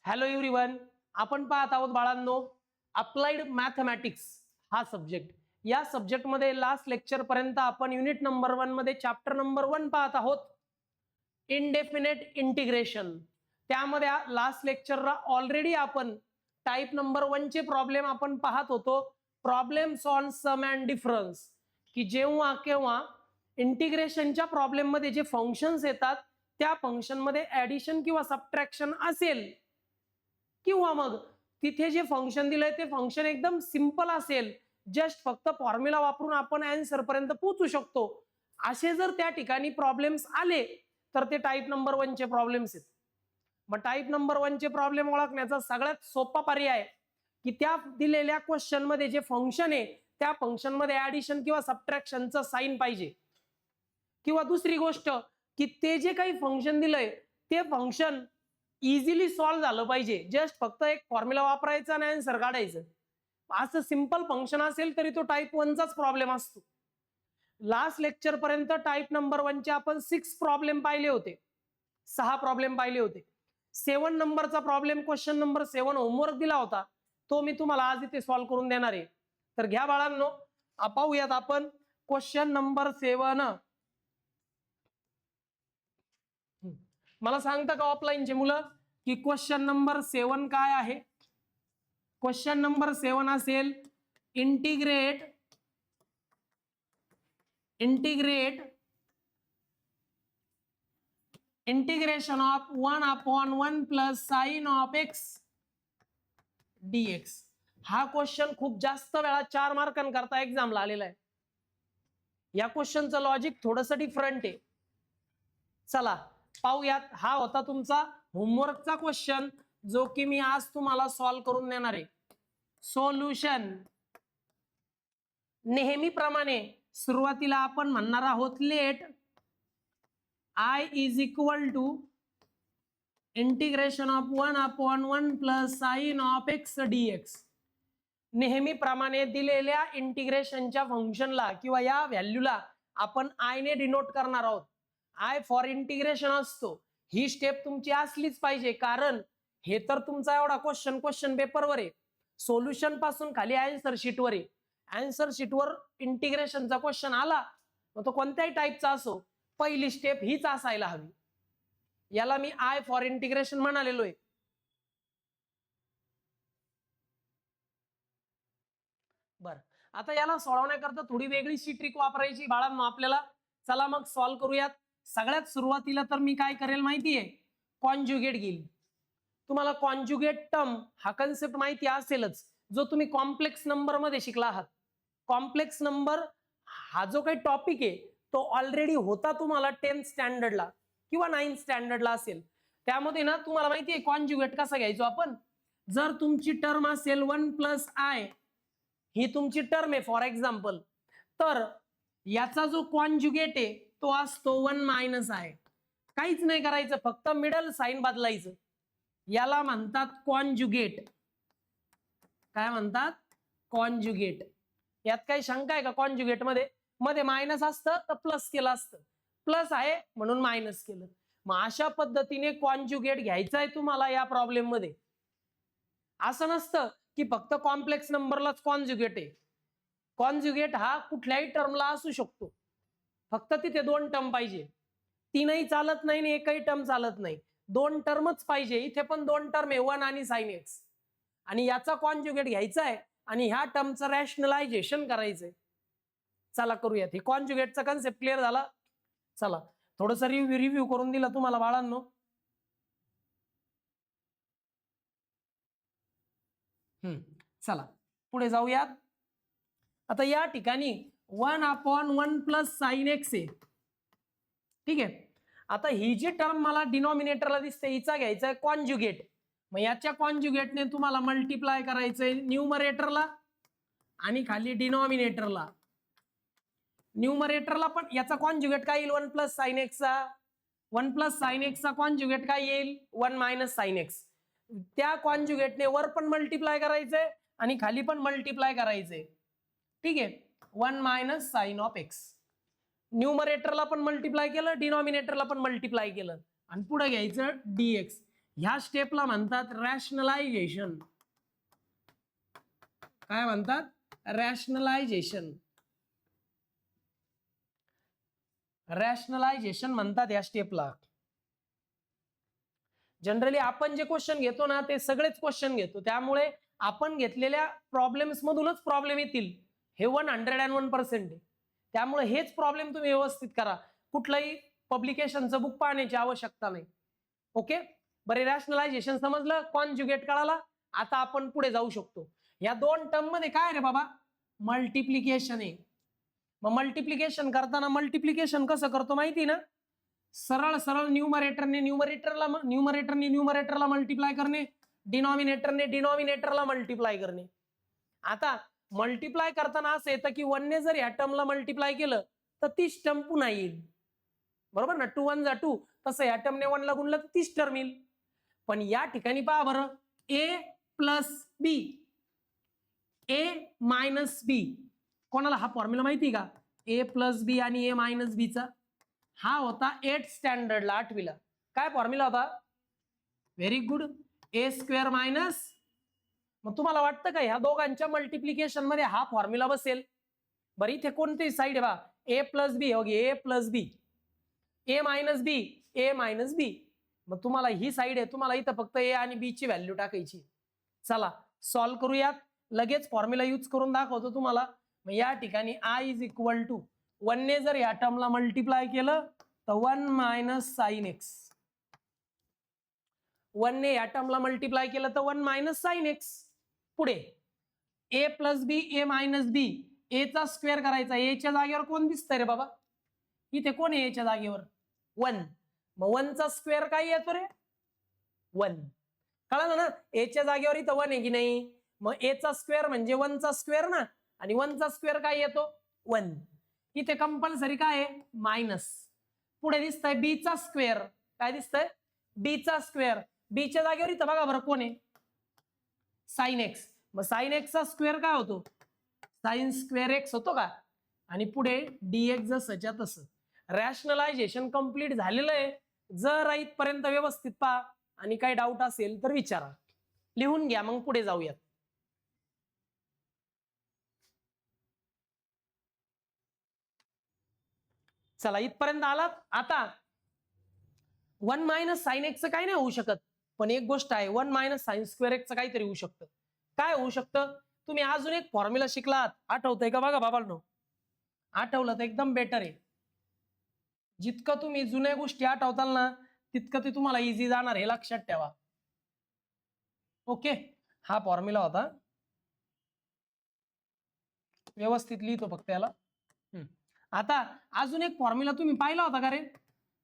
Hello everyone, आपण पाहत आहोत बाळांनो अप्लाइड मॅथमॅटिक्स हा सब्जेक्ट. या सब्जेक्टमध्ये लास्ट लेक्चर पर्यंत आपण युनिट नंबर 1 मध्ये चॅप्टर नंबर 1 पाहत आहोत, इनडेफिनेट इंटिग्रेशन. त्यामध्ये लास्ट लेक्चरला ऑलरेडी आपण टाइप नंबर 1 चे प्रॉब्लेम आपण पाहत होतो, problems on sum and difference, की जेव्हा केव्हा इंटिग्रेशनच्या प्रॉब्लेम मध्ये जे फंक्शन्स येतात त्या फंक्शन मध्ये ऍडिशन किंवा सबट्रॅक्शन असेल किंवा मग तिथे जे फंक्शन दिलंय ते फंक्शन एकदम सिंपल असेल, जस्ट फक्त फॉर्म्युला वापरून आपण आन्सर पर्यंत पोहोचू शकतो, असे जर त्या ठिकाणी प्रॉब्लेम्स आले तर ते टाइप नंबर 1 चे प्रॉब्लेम्स आहेत. मग टाइप नंबर 1 चे प्रॉब्लेम ओळखण्याचा सगळ्यात सोपा पर्याय की त्या दिलेल्या क्वेश्चन मध्ये जे फंक्शन आहे त्या फंक्शन मध्ये ऍडिशन किंवा सबट्रॅक्शनचं साइन पाहिजे, किंवा दुसरी गोष्ट की ते जे काही फंक्शन दिलंय ते फंक्शन इझिली सॉल्व्ह झालं पाहिजे, जस्ट फक्त एक फॉर्म्युला वापरायचा आणि आन्सर काढायचं. असं सिंपल फंक्शन असेल तरी तो टाइप 1 चाच प्रॉब्लेम असतो. लास्ट लेक्चर पर्यंत टाइप नंबर 1 चे आपण 6 प्रॉब्लेम पाहिले होते, 6 प्रॉब्लेम पाहिले होते. 7 नंबरचा प्रॉब्लेम क्वेश्चन नंबर 7 होमवर्क दिला होता, तो मी तुम्हाला आज इथे सॉल्व्ह करून देणार आहे. तर घ्या बाळांनो, पाहूयात आपण क्वेश्चन नंबर 7. मला सांगता का ऑफलाईनचे मुलं की क्वेश्चन नंबर 7 काय आहे? क्वेश्चन नंबर 7 असेल integrate integration of 1/1 plus sine of x dx. हा क्वेश्चन खूप जास्त वेळा 4 मार्कांकरता एक्झामला आलेला आहे. या क्वेश्चनचं लॉजिक थोडंसं डिफरंट आहे. चला पाहूयात. हा होता तुमचा होमवर्कचा क्वेश्चन, जो की मी आज तुम्हाला सॉल्व्ह करून देणार आहे. सोल्युशन. नेहमीप्रमाणे सुरुवातीला आपण म्हणणार आहोत let I is equal to integration of 1/1 plus sine of x dx. नेहमीप्रमाणे दिलेल्या इंटिग्रेशनच्या फंक्शनला किंवा या व्हॅल्यूला आपण I ने डिनोट करणार आहोत. I फॉर इंटिग्रेशन असतो. ही स्टेप तुमची असलीच पाहिजे, कारण हे तर तुमचा एवढा क्वेश्चन पेपरवर आहे, सोल्युशन पासून खाली आन्सर शीटवर आहे. आन्सर शीटवर इंटिग्रेशनचा क्वेश्चन आला मग तो कोणत्याही टाईपचा असो, पहिली स्टेप हीच असायला हवी. याला मी I फॉर इंटिग्रेशन म्हणालेलो आहे. बर, आता याला सोडवण्याकरता थोडी वेगळीशी ट्रिक वापरायची बाळांनो आपल्याला. चला मग सॉल्व्ह करूयात. सगळ्यात सुरुवातीला तर मी काय करेल माहितीये, कॉन्जुगेट घेईल. तुम्हाला कॉन्जुगेट टर्म हा कन्सेप्ट माहिती असेलच, जो तुम्ही कॉम्प्लेक्स नंबर मध्ये शिकला आहात. कॉम्प्लेक्स नंबर हा जो काही टॉपिक आहे तो ऑलरेडी होता तुम्हाला 10th स्टँडर्डला किंवा 9th स्टँडर्डला असेल. त्यामध्ये ना तुम्हाला माहितीये कॉन्जुगेट कसा घ्यायचो आपण. जर तुमची टर्म असेल 1 प्लस आय, ही तुमची टर्म आहे फॉर एक्झाम्पल, तर याचा जो कॉन्जुगेट आहे तो असतो 1 मायनस आय. काहीच नाही करायचं, फक्त मिडल साइन बदलायचं. याला म्हणतात कॉन्जुगेट. काय म्हणतात? कॉन्जुगेट. यात काही शंका आहे का? कॉन्जुगेट मध्ये मायनस असतं तर प्लस केलं असतं, प्लस आहे म्हणून मायनस केलं. मग अशा पद्धतीने कॉन्जुगेट घ्यायचा आहे तुम्हाला या प्रॉब्लेम मध्ये. असं नसतं की फक्त कॉम्प्लेक्स नंबरलाच कॉन्जुगेट आहे. कॉन्जुगेट हा कुठल्याही टर्मला असू शकतो, फक्त तिथे 2 टर्म पाहिजे. 3ही चालत नाही आणि एकही टर्म चालत नाही, 2 टर्मच पाहिजे. इथे पण 2 टर्म आहे, 1 आणि साइन एक्स, आणि याचा कॉन्जुगेट घ्यायचा आहे आणि ह्या टर्मचं रॅशनलायझेशन करायचंय. चला करूयात. ही कॉन्जुगेटचा कन्सेप्ट क्लिअर झाला. चला थोडस रिव्ह्यू करून दिला तुम्हाला बाळांनो. चला पुढे जाऊयात. आता या ठिकाणी 1/1 प्लस साइन एक्स आहे, ठीक आहे. आता ही जी टर्म मला डिनॉमिनेटरला दिसते हिचा घ्यायचा आहे कॉन्जुगेट. मग याच्या कॉन्जुगेटने तुम्हाला मल्टिप्लाय करायचंय न्यूमरेटरला आणि खाली डिनॉमिनेटरला. न्यूमरेटरला पण याचा कॉन्जुगेट काय येईल? 1 प्लस साइन एक्सचा. 1 प्लस साइन एक्सचा कॉन्जुगेट काय येईल? 1 मायनस साइन एक्स. त्या कॉन्जुगेटने वर पण मल्टिप्लाय करायचंय आणि खाली पण मल्टिप्लाय करायचंय, ठीक आहे. 1 मायनस साइन ऑफ एक्स. न्यूमरेटरला पण मल्टिप्लाय केलं, डिनॉमिनेटरला पण मल्टिप्लाय केलं, आणि पुढे घ्यायचं dx. ह्या स्टेपला म्हणतात रॅशनलायझेशन. काय म्हणतात? रॅशनलायझेशन. रॅशनलायझेशन म्हणतात या स्टेपला. जनरली आपण जे क्वेश्चन घेतो ना ते सगळेच क्वेश्चन घेतो, त्यामुळे आपण घेतलेल्या प्रॉब्लेम्स मधूनच प्रॉब्लेम येतील, हे 101% आहे. त्यामुळे हेच प्रॉब्लेम तुम्ही व्यवस्थित करा, कुठलंही पब्लिकेशनचं बुक पाहण्याची आवश्यकता नाही. ओके, बरे रॅशनलायझेशन समजलं, कॉन्जुगेट कळाला. आता आपण पुढे जाऊ शकतो. या दोन टर्म मध्ये काय रे बाबा? मल्टिप्लिकेशन आहे. मग मल्टिप्लिकेशन करताना मल्टिप्लिकेशन कसं करतो माहिती ना? सरळ सरळ न्यूमरेटरने न्यूमरेटरला मल्टिप्लाय करणे, डिनॉमिनेटरने डिनॉमिनेटरला मल्टिप्लाय करणे. आता मल्टिप्लाय करताना असं येतं की 1 ने जर या टर्मला मल्टिप्लाय केलं तर 30 टर्म पुन्हा येईल, बरोबर ना? 2 1 जा 2, तसं या टर्मने 1 ला गुणलं तर 30 टर्म येईल. पण या ठिकाणी पहा बरं, ए प्लस बी, ए मायनस बी, कोणाला हा फॉर्म्युला माहिती का? ए प्लस बी आणि ए मायनस बी चा हा होता 8th स्टँडर्डला, 8वीला. काय फॉर्म्युला होता? व्हेरी गुड, ए स्क्वेअर मायनस. मग तुम्हाला वाटतं का ह्या दोघांच्या मल्टिप्लिकेशन मध्ये हा फॉर्म्युला बसेल? बरं, इथे कोणती साईड आहे बा? ए प्लस बी, ए प्लस बी, ए मायनस बी, ए मायनस बी. मग तुम्हाला ही साईड आहे, तुम्हाला इथं फक्त ए आणि बी ची व्हॅल्यू टाकायची. चला सॉल्व्ह करूयात, लगेच फॉर्म्युला यूज करून दाखवतो तुम्हाला. मग या ठिकाणी आय इज इक्वल टू 1 ने जर या टर्मला मल्टिप्लाय केलं तर 1 मायनस साइन एक्स. 1 ने या टर्मला मल्टिप्लाय केलं तर 1 मायनस साइन एक्स. पुढे ए प्लस बी, ए मायनस बी, ए चा स्क्वेअर करायचा. ए च्या जागेवर कोण दिसतंय रे बाबा? इथे कोण आहे एच्या जागेवर? 1. मग 1 चा स्क्वेअर काय येतो रे? 1. कळलं ना? ए च्या जागेवर इथं 1 आहे की नाही? मग ए चा स्क्वेअर म्हणजे 1 चा स्क्वेअर ना, आणि 1 चा स्क्वेअर काय येतो? 1. इथे कंपल्सरी काय आहे? मायनस. पुढे दिसतंय बी चा स्क्वेअर. काय दिसतंय? बी चा स्क्वेअर. बी च्या जागेवर इथं बघा बरं कोण आहे? Sine x. मग साइन एक्स चा स्क्वेअर काय होतो? साइन स्क्वेअर एक्स होतो का? आणि पुढे डीएक्स जसंच्या तसं. रॅशनलायझेशन कंप्लीट झालेलं आहे. जर इथपर्यंत व्यवस्थित पहा आणि काही डाऊट असेल तर विचारा. लिहून घ्या, मग पुढे जाऊयात. चला इथपर्यंत आलात. आता 1 मायनस साइन एक्स काही नाही होऊ शकत, पण एक गोष्ट आहे, 1 मायनस साइन स्क्वेअर एक्स काहीतरी होऊ शकतं. काय होऊ शकतं? तुम्ही अजून एक फॉर्म्युला शिकलात, आठवतंय का बघा बाबांनो? आठवलं तर एकदम बेटर आहे. जितकं तुम्ही जुन्या गोष्टी आठवताल ना तितकं ते तुम्हाला इझी जाणार, हे लक्षात ठेवा. ओके, हा फॉर्म्युला होता, व्यवस्थित लिहितो फक्त याला. आता अजून एक फॉर्म्युला तुम्ही पाहिला होता का रे?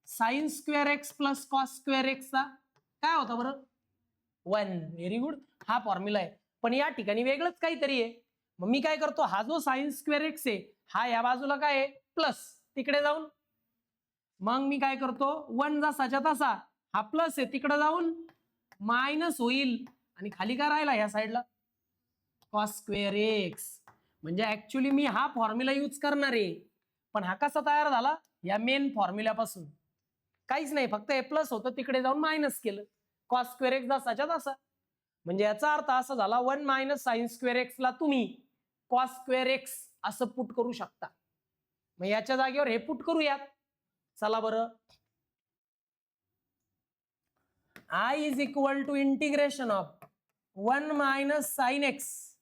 Sine square x plus cos square x चा काय होता बरं? 1. व्हेरी गुड, हा फॉर्म्युला आहे. पण या ठिकाणी वेगळंच काहीतरी आहे. मग मी काय करतो, हा जो साइन स्क्वेअर एक्स आहे हा या बाजूला काय आहे? प्लस. तिकडे जाऊन मग मी काय करतो, 1 जसाच्या तसा, हा प्लस आहे तिकडे जाऊन मायनस होईल, आणि खाली काय राहिला या साईडला? Cos square x. म्हणजे ऍक्च्युली मी हा फॉर्म्युला यूज करणार आहे, पण हा कसा तयार झाला? या मेन फॉर्म्युल्यापासून. काहीच नाही, फक्त ए प्लस होतं तिकडे जाऊन मायनस केलं, कॉस स्क्वेअर एक्स जसाच्या तसा. म्हणजे याचा अर्थ असा झाला, 1 मायनस साइन स्क्वेअर एक्स ला तुम्ही कॉस स्क्वेअर एक्स असं पुट करू शकता. मग याच्या जागेवर हे पुट करूयात. चला बरं, I is equal to integration of 1 minus sin x.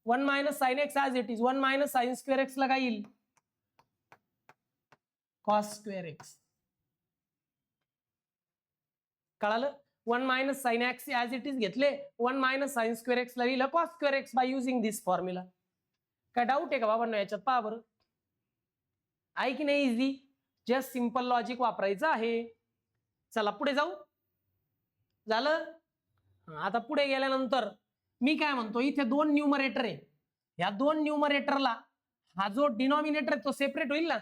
1 minus sin x as it is. 1 minus sin square x ला काय येईल? cos square x. कळालं? 1 minus sin x as it is घेतले, 1 minus sin square x ला लिहिलं cos square x by using this formula. काय doubt आहे का बाबांनो याच्यात? पहा बरं, आहे की नाही इझी? जस्ट सिंपल लॉजिक वापरायचं आहे. चला पुढे जाऊ. झालं? आता पुढे गेल्यानंतर मी काय म्हणतो, इथे 2 न्यूमरेटर आहे. या 2 न्यूमरेटरला हा जो डिनॉमिनेटर आहे तो सेपरेट होईल ना?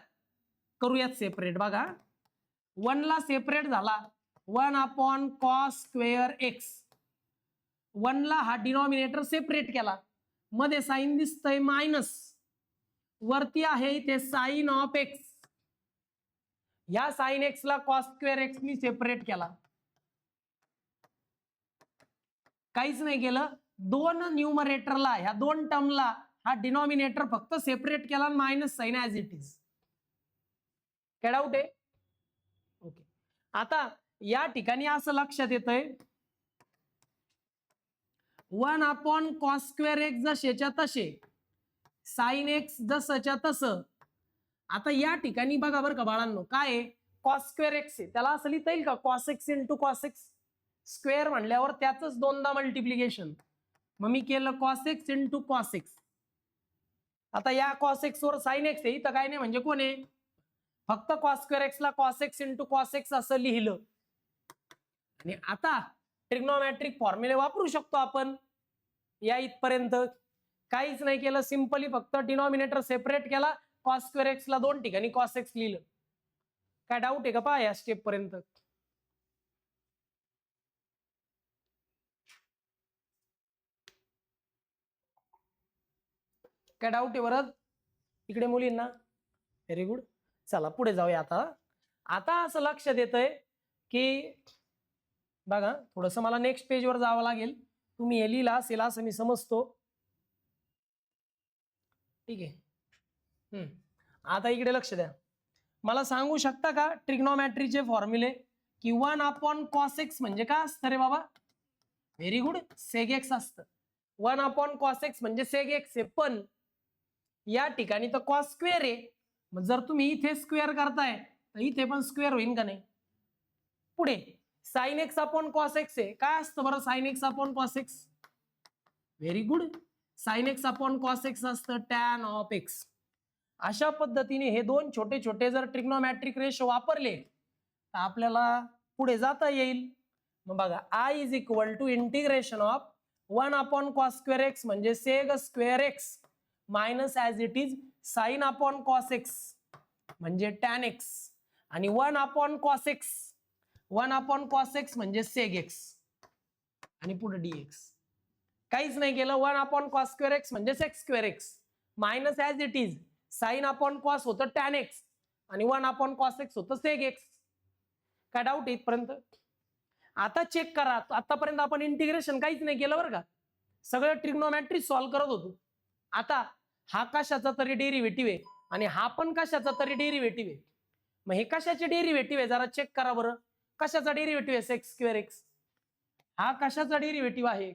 करूयात सेपरेट. बघा, 1 ला सेपरेट झाला 1 अपॉन कॉस स्क्वेअर एक्स. 1 ला हा डिनॉमिनेटर सेपरेट केला, मध्ये साइन दिसतंय मायनस, वरती आहे इथे साइन ऑफ एक्स. या साइन एक्स ला कॉस स्क्वेअर एक्स मी सेपरेट केला. काहीच नाही केलं, दोन न्यूमरेटरला ह्या दोन टर्मला हा डिनॉमिनेटर फक्त सेपरेट केला minus sine as it is. काय डाऊट आहे? ओके. आता या ठिकाणी असं लक्षात येतंय 1/cos² जसेच्या तसे साइन एक्स जसंच्या तसं. आता या ठिकाणी बघा बरं का बाळांनो, काय आहे cos² x आहे, त्याला असं लिहिता येईल का cos x × cos x square म्हणल्यावर त्याच दोनदा मल्टिप्लिकेशन. मग मी केलं cos x × cos x. आता या cos x वर sin x आहे, इथं काय नाही म्हणजे कोण आहे, फक्त cos² x ला cos x × cos x असं लिहिलं. आणि आता ट्रिग्नोमॅट्रिक फॉर्म्युले वापरू शकतो आपण. या इथपर्यंत काहीच नाही केलं, सिंपली फक्त डिनॉमिनेटर सेपरेट केला, cos² x ला दोन ठिकाणी cos x लिहिलं. काय डाऊट आहे का पहा या स्टेप पर्यंत? काय डाऊट आहे बरं इकडे मुलींना? Very good. चला पुढे जाऊया. आता असं लक्षात येतंय की बघा थोडस मला नेक्स्ट पेजवर जावं लागेल, तुम्ही हे लिहिला असेल असं मी समजतो. ठीक आहे. आता इकडे लक्ष द्या, मला सांगू शकता का ट्रिग्नोमॅट्रीचे फॉर्म्युले की 1/cos x म्हणजे काय असतं रे बाबा? व्हेरी गुड, सेग एक्स असतं. 1/cos x म्हणजे सेग एक्स आहे, पण या ठिकाणी तर cos² आहे. मग जर तुम्ही इथे स्क्वेअर करताय तर इथे पण स्क्वेअर होईल का नाही? पुढे sin x/cos x आहे, काय असतं बरं sin x/cos x? Very good, sin x/cos x असतं tan of x. अशा पद्धतीने हे दोन छोटे छोटे जर ट्रिग्नोमॅट्रिक रेशो वापरले तर आपल्याला पुढे जाता येईल. मग बघा I = of 1/cos² x म्हणजे sec² x minus as it is sin/cos x म्हणजे tan x आणि 1/cos x म्हणजे sec x आणि पुढे dx. काहीच नाही केलं, 1/cos² x म्हणजे sec² x minus as it is sin/cos होतं tan x आणि 1/cos x होतं sec x. काय डाऊट आहे इथपर्यंत? आता चेक करा, आतापर्यंत आपण इंटिग्रेशन काहीच नाही केलं बरं का, सगळं ट्रिग्नोमॅट्री सॉल्व्ह करत होतो. आता हा कशाचा तरी डेरिव्हेटिव्ह आहे आणि हा पण कशाचा तरी डेरिव्हेटिव्ह आहे. मग हे कशाचे डेरिव्हेटिव्ह आहे जरा चेक करा बरं. कशाचा डेरिव्हेटिव्ह आहे sec² x? हा कशाचा डेरिव्हेटिव्ह आहे?